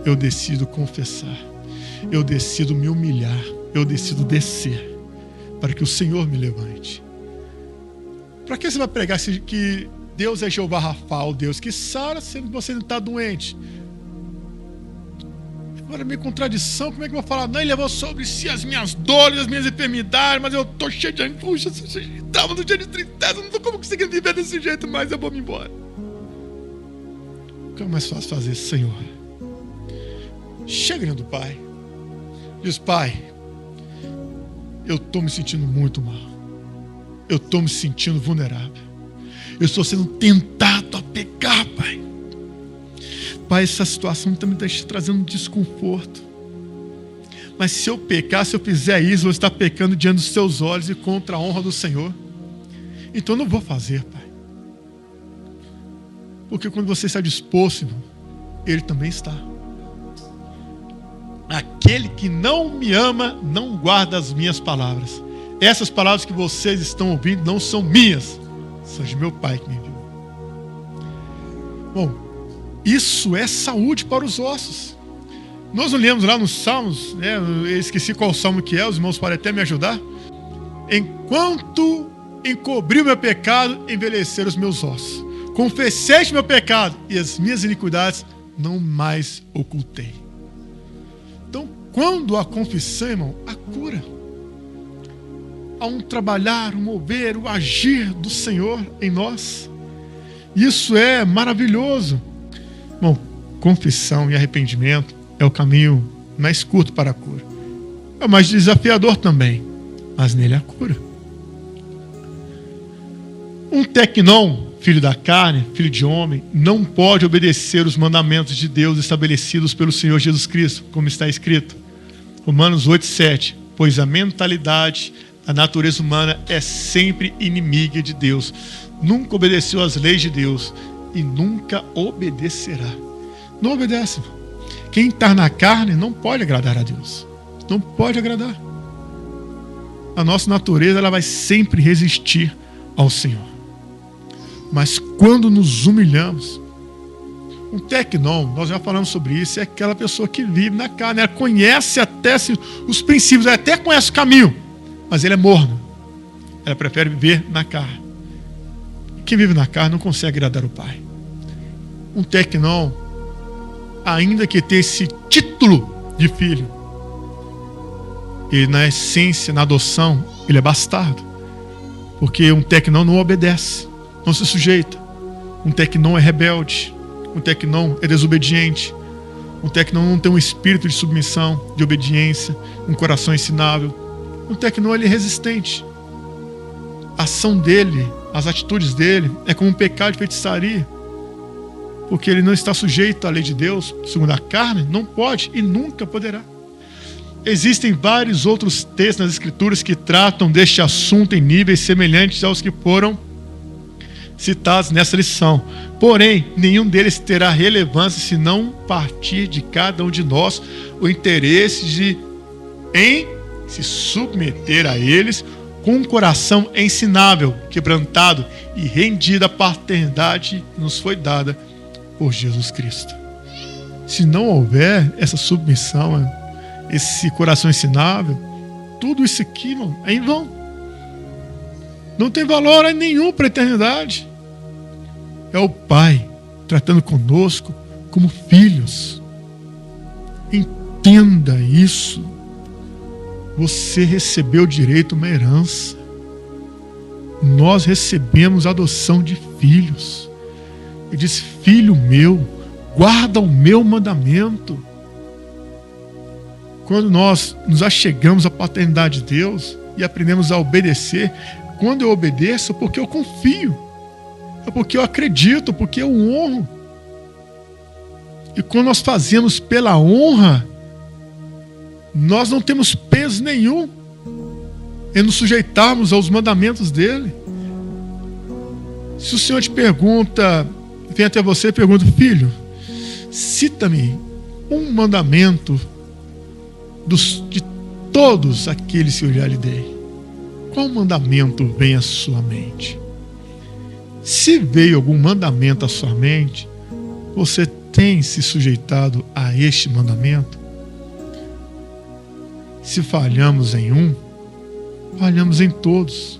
Eu decido confessar. Eu decido me humilhar. Eu decido descer para que o Senhor me levante. Para que você vai pregar que Deus é Jeová Rafa, o Deus que sara sendo que você não está doente? Agora, minha contradição, como é que eu vou falar? Não, ele levou sobre si as minhas dores, as minhas enfermidades, mas eu estou cheio de angústia, estava no dia de tristeza, não estou conseguindo viver desse jeito mais, eu vou me embora. O que é mais fácil fazer, Senhor? Chega diante do Pai. Diz: Pai, eu estou me sentindo muito mal. Eu estou me sentindo vulnerável. Eu estou sendo tentado a pecar, Pai. Pai, essa situação está me trazendo desconforto. Mas se eu pecar, se eu fizer isso, eu vou estar pecando diante dos teus olhos e contra a honra do Senhor. Então eu não vou fazer, Pai. Porque quando você está disposto, irmão, Ele também está. Aquele que não me ama, não guarda as minhas palavras. Essas palavras que vocês estão ouvindo não são minhas, são de meu Pai que me enviou. Bom, Isso é saúde para os ossos. Nós não lemos lá nos Salmos, né? Eu esqueci qual salmo que é, os irmãos podem até me ajudar. Enquanto encobri o meu pecado, envelheceram os meus ossos. Confessei meu pecado e as minhas iniquidades não mais ocultei. Então, quando a confissão, irmão, a cura. Há um trabalhar, um mover, um agir do Senhor em nós. Isso é maravilhoso. Bom, confissão e arrependimento é o caminho mais curto para a cura. É o mais desafiador também, mas nele há cura. Um tecnon, filho da carne, filho de homem, não pode obedecer os mandamentos de Deus estabelecidos pelo Senhor Jesus Cristo, como está escrito. Romanos 8:7. Pois a mentalidade, a natureza humana é sempre inimiga de Deus. Nunca obedeceu às leis de Deus e nunca obedecerá. Não obedece. Quem está na carne não pode agradar a Deus. Não pode agradar. A nossa natureza ela vai sempre resistir ao Senhor. Mas quando nos humilhamos, um tecnon, nós já falamos sobre isso, é aquela pessoa que vive na carne. Ela conhece até os princípios, ela até conhece o caminho, mas ele é morno. Ela prefere viver na carne. Quem vive na carne não consegue agradar o Pai. Um tecnon, ainda que tenha esse título de filho, ele na essência, na adoção, ele é bastardo. Porque um tecnon não obedece, não se sujeita. Um tecnon é rebelde. Um tecnon é desobediente. Um tecnon não tem um espírito de submissão, de obediência, um coração ensinável. Um tecnon ele é resistente. A ação dele, as atitudes dele, é como um pecado de feitiçaria. Porque ele não está sujeito à lei de Deus, segundo a carne, não pode e nunca poderá. Existem vários outros textos nas Escrituras que tratam deste assunto em níveis semelhantes aos que foram citados nessa lição. Porém, nenhum deles terá relevância se não partir de cada um de nós o interesse em se submeter a eles com um coração ensinável, quebrantado e rendido à paternidade que nos foi dada por Jesus Cristo. Se não houver essa submissão, esse coração ensinável, tudo isso aqui, irmão, é em vão. Não tem valor nenhum para a eternidade. É o Pai tratando conosco como filhos. Entenda isso. Você recebeu direito a uma herança. Nós recebemos a adoção de filhos. Ele diz: filho meu, guarda o meu mandamento. Quando nós nos achegamos à paternidade de Deus e aprendemos a obedecer, quando eu obedeço é porque eu confio, é porque eu acredito, porque eu honro. E quando nós fazemos pela honra, nós não temos peso nenhum em nos sujeitarmos aos mandamentos dele. Se o Senhor te pergunta, vem até você e pergunta: filho, cita-me um mandamento de todos aqueles que eu já lhe dei. Qual mandamento vem à sua mente? Se veio algum mandamento à sua mente, você tem se sujeitado a este mandamento? Se falhamos em um, falhamos em todos.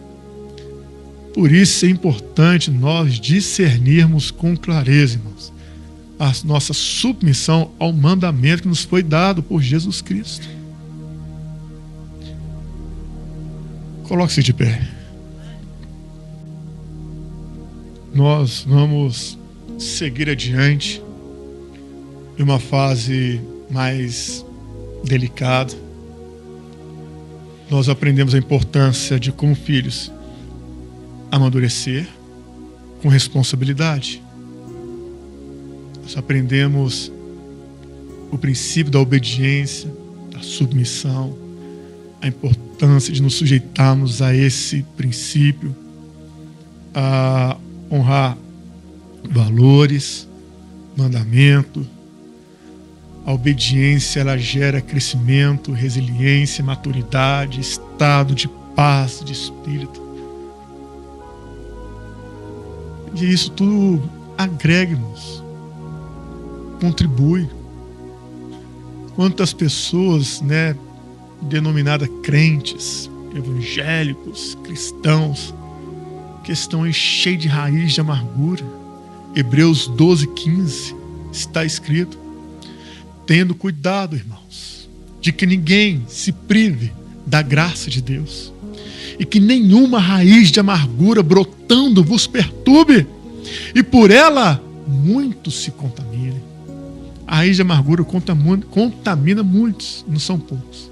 Por isso é importante nós discernirmos com clareza, irmãos, a nossa submissão ao mandamento que nos foi dado por Jesus Cristo. Coloque-se de pé. Nós vamos seguir adiante em uma fase mais delicada. Nós aprendemos a importância de, como filhos, amadurecer com responsabilidade. Nós aprendemos o princípio da obediência, da submissão, a importância de nos sujeitarmos a esse princípio, a honrar valores, mandamento. A obediência, ela gera crescimento, resiliência, maturidade, estado de paz, de espírito. E isso tudo agrega-nos. contribui. Quantas pessoas, denominadas crentes, evangélicos, cristãos, que estão cheios de raiz de amargura. Hebreus 12:15 está escrito: tendo cuidado, irmãos, de que ninguém se prive da graça de Deus, e que nenhuma raiz de amargura brotando vos perturbe, e por ela muitos se contaminem. A raiz de amargura contamina muitos, não são poucos.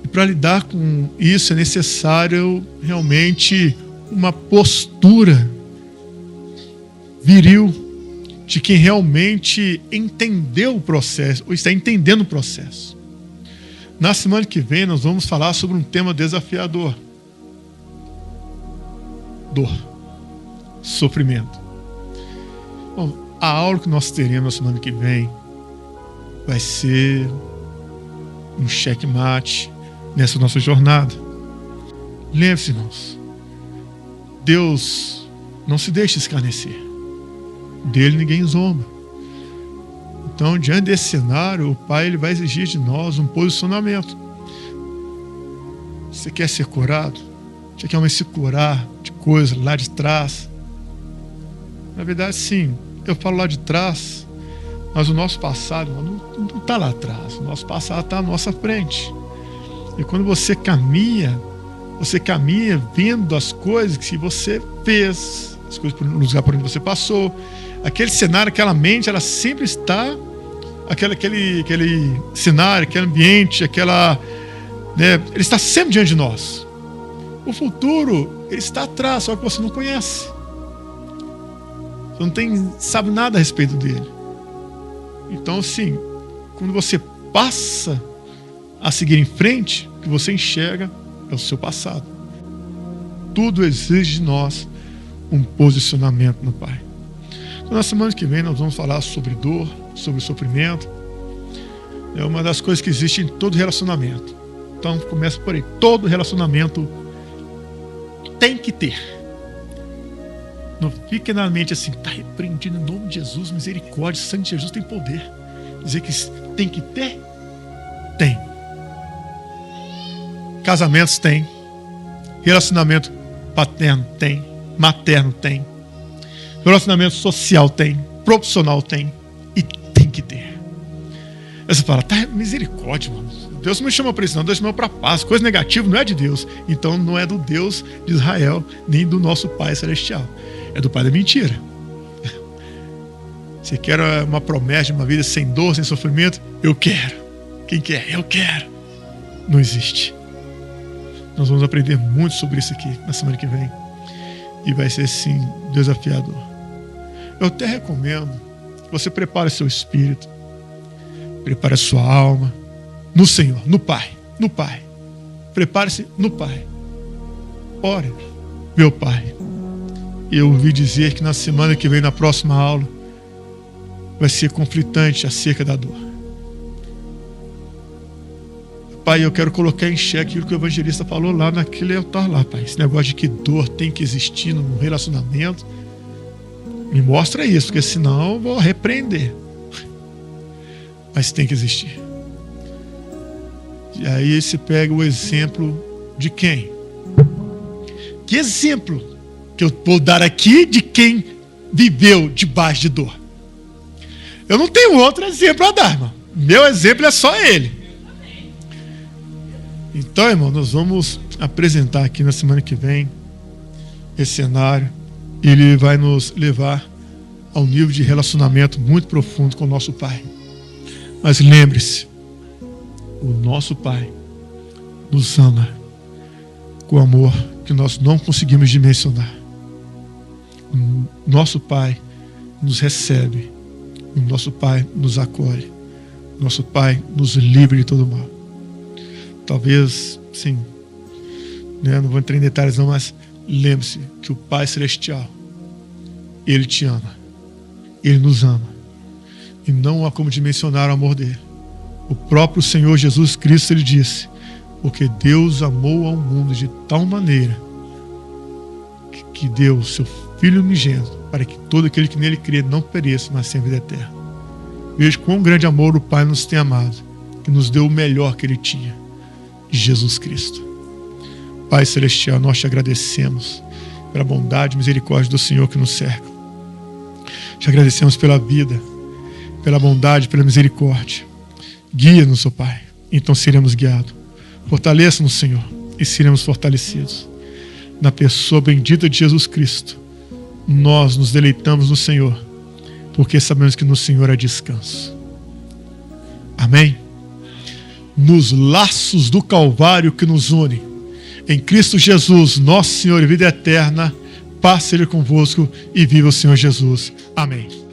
E para lidar com isso é necessário realmente uma postura viril de quem realmente entendeu o processo, ou está entendendo o processo. Na semana que vem nós vamos falar sobre um tema desafiador: dor, sofrimento. Bom, a aula que nós teremos na semana que vem vai ser um checkmate nessa nossa jornada. Lembre-se, irmãos, Deus não se deixa escarnecer. Dele ninguém zomba. Então, diante desse cenário, o Pai ele vai exigir de nós um posicionamento. Você quer ser curado? Você quer se curar de coisas lá de trás? Na verdade, sim. Eu falo lá de trás, mas o nosso passado não está lá atrás. O nosso passado está à nossa frente. E quando você caminha vendo as coisas que você fez, as coisas no lugar por onde você passou. Aquele cenário, aquela mente, ela sempre está, aquele cenário, aquele ambiente, ele está sempre diante de nós. O futuro, ele está atrás, só que você não conhece. Você não sabe nada a respeito dele. Então, sim, quando você passa a seguir em frente, o que você enxerga é o seu passado. Tudo exige de nós um posicionamento no Pai. Então, na semana que vem nós vamos falar sobre dor, sobre sofrimento. É uma das coisas que existe em todo relacionamento. Então começa por aí. Todo relacionamento tem que ter. Não fique na mente assim: está repreendido em nome de Jesus, misericórdia, sangue de Jesus tem poder. Dizer que tem que ter? Tem. Casamentos tem. Relacionamento paterno tem. Materno tem. Relacionamento social tem, profissional tem, e tem que ter. Aí você fala: tá, misericórdia, mano. Deus não me chama para isso, não. Deus me chama para paz. Coisa negativa não é de Deus. Então não é do Deus de Israel, nem do nosso Pai Celestial. É do Pai da mentira. Você quer uma promessa de uma vida sem dor, sem sofrimento? Eu quero. Quem quer? Eu quero. Não existe. Nós vamos aprender muito sobre isso aqui na semana que vem. E vai ser, sim, desafiador. Eu até recomendo que você prepare seu espírito, prepare a sua alma no Senhor, no Pai, no Pai. Prepare-se no Pai. Ore, meu Pai. Eu ouvi dizer que na semana que vem, na próxima aula, vai ser conflitante acerca da dor. Pai, eu quero colocar em xeque aquilo que o evangelista falou lá naquele altar lá, Pai. Esse negócio de que dor tem que existir no relacionamento. Me mostra isso, porque senão eu vou repreender. Mas tem que existir. E aí você pega o exemplo de quem? Que exemplo que eu vou dar aqui de quem viveu debaixo de dor? Eu não tenho outro exemplo a dar, irmão. Meu exemplo é só ele. Então, irmão, nós vamos apresentar aqui na semana que vem esse cenário. Ele vai nos levar a um nível de relacionamento muito profundo com o nosso Pai. Mas lembre-se, o nosso Pai nos ama com amor que nós não conseguimos dimensionar. O nosso Pai nos recebe. O nosso Pai nos acolhe. O nosso Pai nos livra de todo mal. Talvez, sim, não vou entrar em detalhes não, mas lembre-se que o Pai Celestial, Ele te ama. Ele nos ama. E não há como dimensionar o amor dele. O próprio Senhor Jesus Cristo, Ele disse: porque Deus amou ao mundo de tal maneira que deu o seu Filho unigênito, para que todo aquele que nele crê não pereça, mas tenha vida eterna. Veja quão grande amor o Pai nos tem amado, que nos deu o melhor que ele tinha, Jesus Cristo. Pai Celestial, nós te agradecemos pela bondade e misericórdia do Senhor que nos cerca. Te agradecemos pela vida, pela bondade, pela misericórdia. Guia-nos, ó Pai, então seremos guiados. Fortaleça-nos, Senhor, e seremos fortalecidos. Na pessoa bendita de Jesus Cristo, nós nos deleitamos no Senhor, porque sabemos que no Senhor há descanso. Amém? Nos laços do Calvário que nos unem, em Cristo Jesus, nosso Senhor e vida eterna, paz seja convosco e viva o Senhor Jesus. Amém.